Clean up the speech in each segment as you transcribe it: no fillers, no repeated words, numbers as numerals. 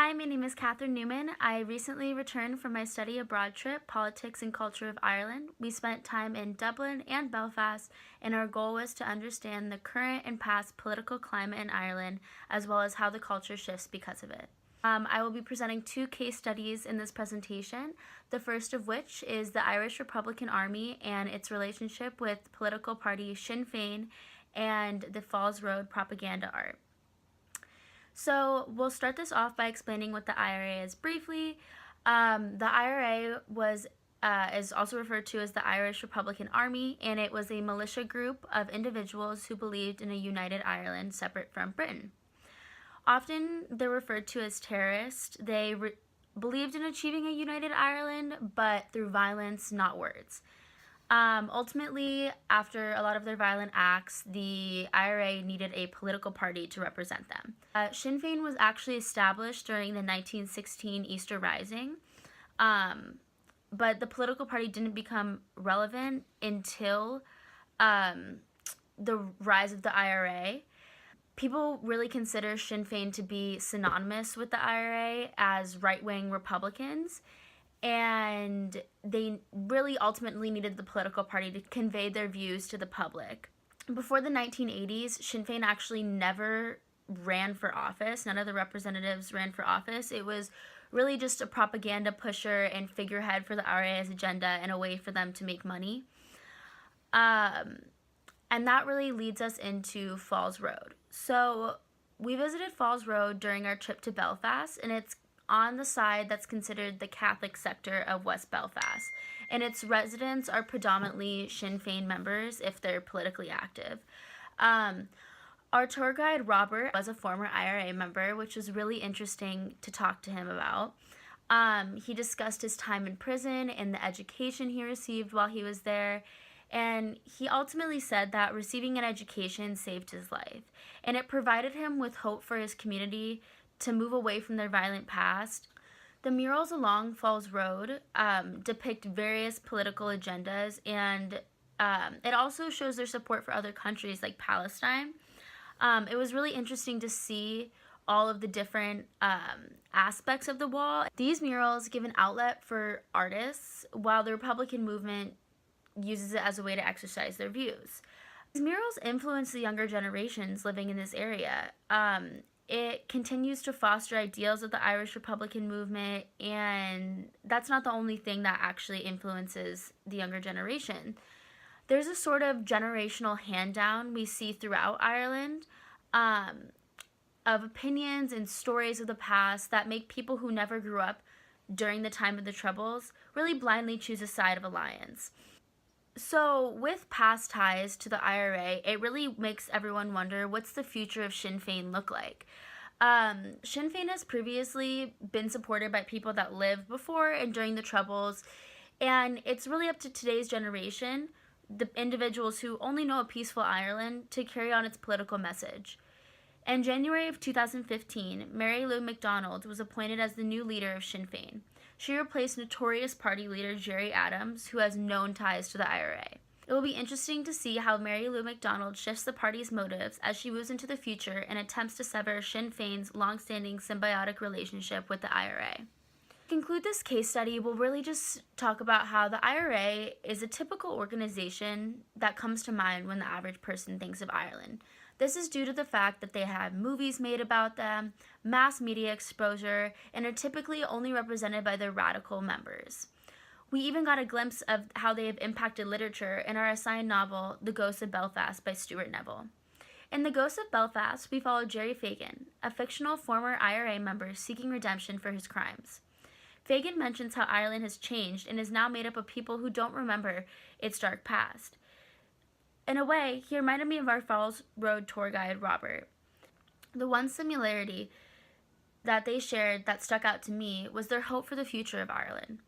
Hi, my name is Cathryn Newman. I recently returned from my study abroad trip, Politics and Culture of Ireland. We spent time in Dublin and Belfast, and our goal was to understand the current and past political climate in Ireland, as well as how the culture shifts because of it. I will be presenting two case studies in this presentation, the first of which is the Irish Republican Army and its relationship with political party Sinn Féin and the Falls Road propaganda art. So we'll start this off by explaining what the IRA is briefly. The IRA is also referred to as the Irish Republican Army, and it was a militia group of individuals who believed in a united Ireland separate from Britain. Often they're referred to as terrorists. They believed in achieving a united Ireland, but through violence, not words. Ultimately, after a lot of their violent acts, the IRA needed a political party to represent them. Sinn Féin was actually established during the 1916 Easter Rising, but the political party didn't become relevant until the rise of the IRA. People really consider Sinn Féin to be synonymous with the IRA as right-wing Republicans, and they really ultimately needed the political party to convey their views to the public. Before the 1980s, Sinn Féin actually never ran for office. None of the representatives ran for office. It was really just a propaganda pusher and figurehead for the IRA's agenda and a way for them to make money. And that really leads us into Falls Road. So we visited Falls Road during our trip to Belfast, and it's on the side that's considered the Catholic sector of West Belfast, and its residents are predominantly Sinn Féin members if they're politically active. Our tour guide, Robert, was a former IRA member, which was really interesting to talk to him about. He discussed his time in prison and the education he received while he was there, and he ultimately said that receiving an education saved his life, and it provided him with hope for his community to move away from their violent past. The murals along Falls Road depict various political agendas, and it also shows their support for other countries like Palestine. It was really interesting to see all of the different aspects of the wall. These murals give an outlet for artists, while the Republican movement uses it as a way to exercise their views. These murals influence the younger generations living in this area. It continues to foster ideals of the Irish Republican movement, and that's not the only thing that actually influences the younger generation. There's a sort of generational hand-down we see throughout Ireland of opinions and stories of the past that make people who never grew up during the time of the Troubles really blindly choose a side of alliance. So with past ties to the IRA, it really makes everyone wonder, what's the future of Sinn Féin look like? Sinn Féin has previously been supported by people that lived before and during the Troubles, and it's really up to today's generation, the individuals who only know a peaceful Ireland, to carry on its political message. In January of 2015, Mary Lou McDonald was appointed as the new leader of Sinn Féin. She replaced notorious party leader Gerry Adams, who has known ties to the IRA. It will be interesting to see how Mary Lou McDonald shifts the party's motives as she moves into the future and attempts to sever Sinn Féin's long-standing symbiotic relationship with the IRA. To conclude this case study, we'll really just talk about how the IRA is a typical organization that comes to mind when the average person thinks of Ireland. This is due to the fact that they have movies made about them, mass media exposure, and are typically only represented by their radical members. We even got a glimpse of how they have impacted literature in our assigned novel, The Ghost of Belfast by Stuart Neville. In The Ghost of Belfast, we follow Gerry Fagan, a fictional former IRA member seeking redemption for his crimes. Fagan mentions how Ireland has changed and is now made up of people who don't remember its dark past. In a way, he reminded me of our Falls Road tour guide, Robert. The one similarity that they shared that stuck out to me was their hope for the future of Ireland.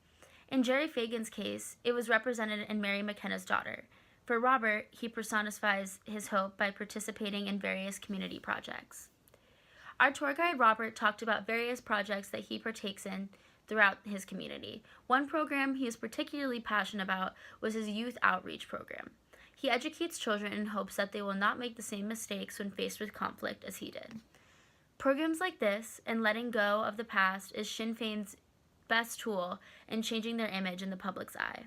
In Gerry Fagan's case, it was represented in Mary McKenna's daughter. For Robert, he personifies his hope by participating in various community projects. Our tour guide, Robert, talked about various projects that he partakes in throughout his community. One program he is particularly passionate about was his youth outreach program. He educates children in hopes that they will not make the same mistakes when faced with conflict as he did. Programs like this and letting go of the past is Sinn Féin's best tool in changing their image in the public's eye.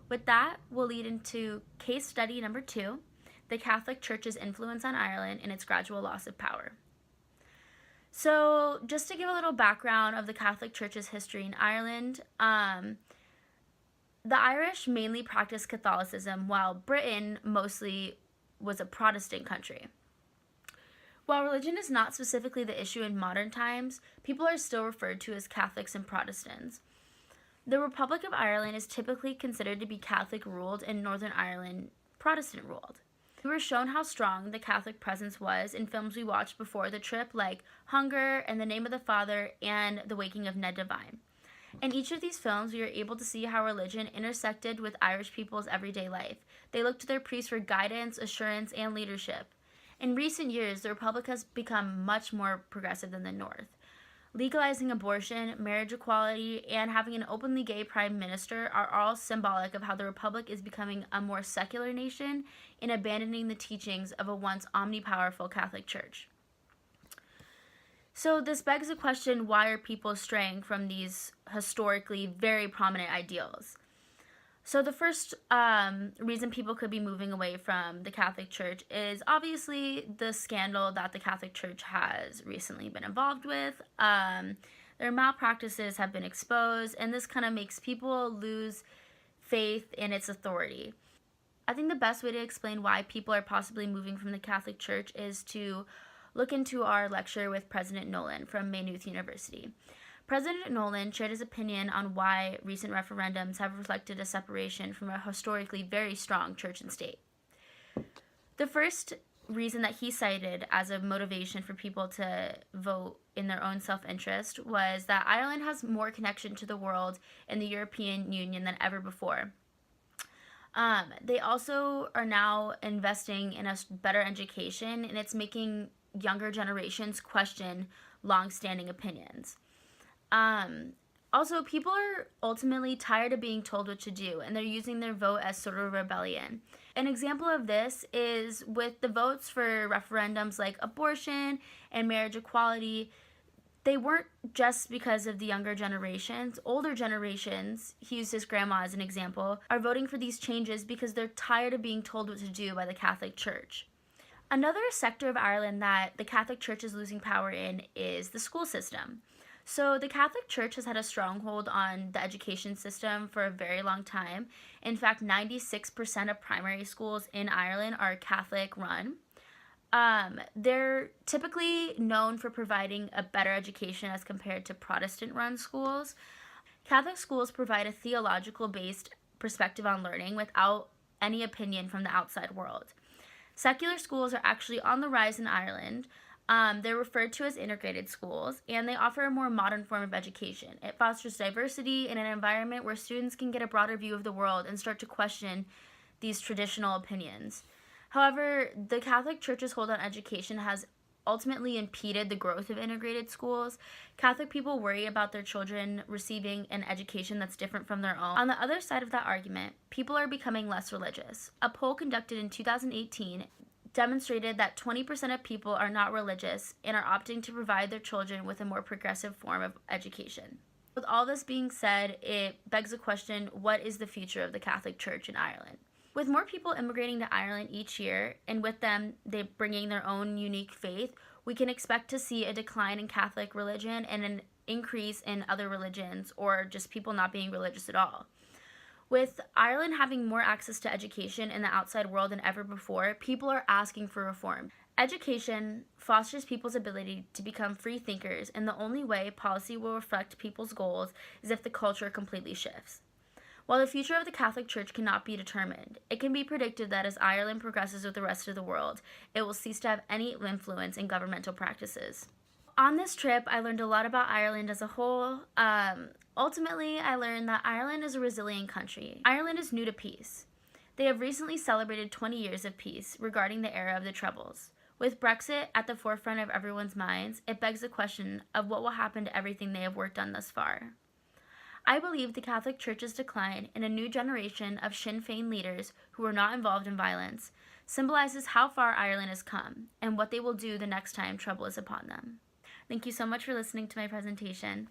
With that, we'll lead into case study number 2, the Catholic Church's influence on Ireland and its gradual loss of power. So, just to give a little background of the Catholic Church's history in Ireland, the Irish mainly practiced Catholicism, while Britain mostly was a Protestant country. While religion is not specifically the issue in modern times, people are still referred to as Catholics and Protestants. The Republic of Ireland is typically considered to be Catholic-ruled and Northern Ireland Protestant-ruled. We were shown how strong the Catholic presence was in films we watched before the trip, like Hunger and The Name of the Father and The Waking of Ned Devine. In each of these films, we were able to see how religion intersected with Irish people's everyday life. They looked to their priests for guidance, assurance, and leadership. In recent years, the Republic has become much more progressive than the North. Legalizing abortion, marriage equality, and having an openly gay prime minister are all symbolic of how the Republic is becoming a more secular nation and abandoning the teachings of a once omnipowerful Catholic Church. So this begs the question, why are people straying from these historically very prominent ideals? So the first reason people could be moving away from the Catholic Church is obviously the scandal that the Catholic Church has recently been involved with. Their malpractices have been exposed, and this kind of makes people lose faith in its authority. I think the best way to explain why people are possibly moving from the Catholic Church is to look into our lecture with President Nolan from Maynooth University. President Nolan shared his opinion on why recent referendums have reflected a separation from a historically very strong church and state. The first reason that he cited as a motivation for people to vote in their own self-interest was that Ireland has more connection to the world and the European Union than ever before. They also are now investing in a better education, and it's making younger generations question long-standing opinions. Also, people are ultimately tired of being told what to do, and they're using their vote as sort of a rebellion. An example of this is with the votes for referendums like abortion and marriage equality. They weren't just because of the younger generations. Older generations, he used his grandma as an example, are voting for these changes because they're tired of being told what to do by the Catholic Church. Another sector of Ireland that the Catholic Church is losing power in is the school system. So the Catholic Church has had a stronghold on the education system for a very long time. In fact, 96% of primary schools in Ireland are Catholic run. They're typically known for providing a better education as compared to Protestant run schools. Catholic schools provide a theological based perspective on learning without any opinion from the outside world. Secular schools are actually on the rise in Ireland. They're referred to as integrated schools, and they offer a more modern form of education. It fosters diversity in an environment where students can get a broader view of the world and start to question these traditional opinions. However, the Catholic Church's hold on education has ultimately impeded the growth of integrated schools. Catholic people worry about their children receiving an education that's different from their own. On the other side of that argument, people are becoming less religious. A poll conducted in 2018 demonstrated that 20% of people are not religious and are opting to provide their children with a more progressive form of education. With all this being said, it begs the question, what is the future of the Catholic Church in Ireland? With more people immigrating to Ireland each year, and with them they bringing their own unique faith, we can expect to see a decline in Catholic religion and an increase in other religions, or just people not being religious at all. With Ireland having more access to education in the outside world than ever before, people are asking for reform. Education fosters people's ability to become free thinkers, and the only way policy will reflect people's goals is if the culture completely shifts. While the future of the Catholic Church cannot be determined, it can be predicted that as Ireland progresses with the rest of the world, it will cease to have any influence in governmental practices. On this trip, I learned a lot about Ireland as a whole. Ultimately, I learned that Ireland is a resilient country. Ireland is new to peace. They have recently celebrated 20 years of peace regarding the era of the Troubles. With Brexit at the forefront of everyone's minds, it begs the question of what will happen to everything they have worked on thus far. I believe the Catholic Church's decline and a new generation of Sinn Féin leaders who are not involved in violence symbolizes how far Ireland has come and what they will do the next time trouble is upon them. Thank you so much for listening to my presentation.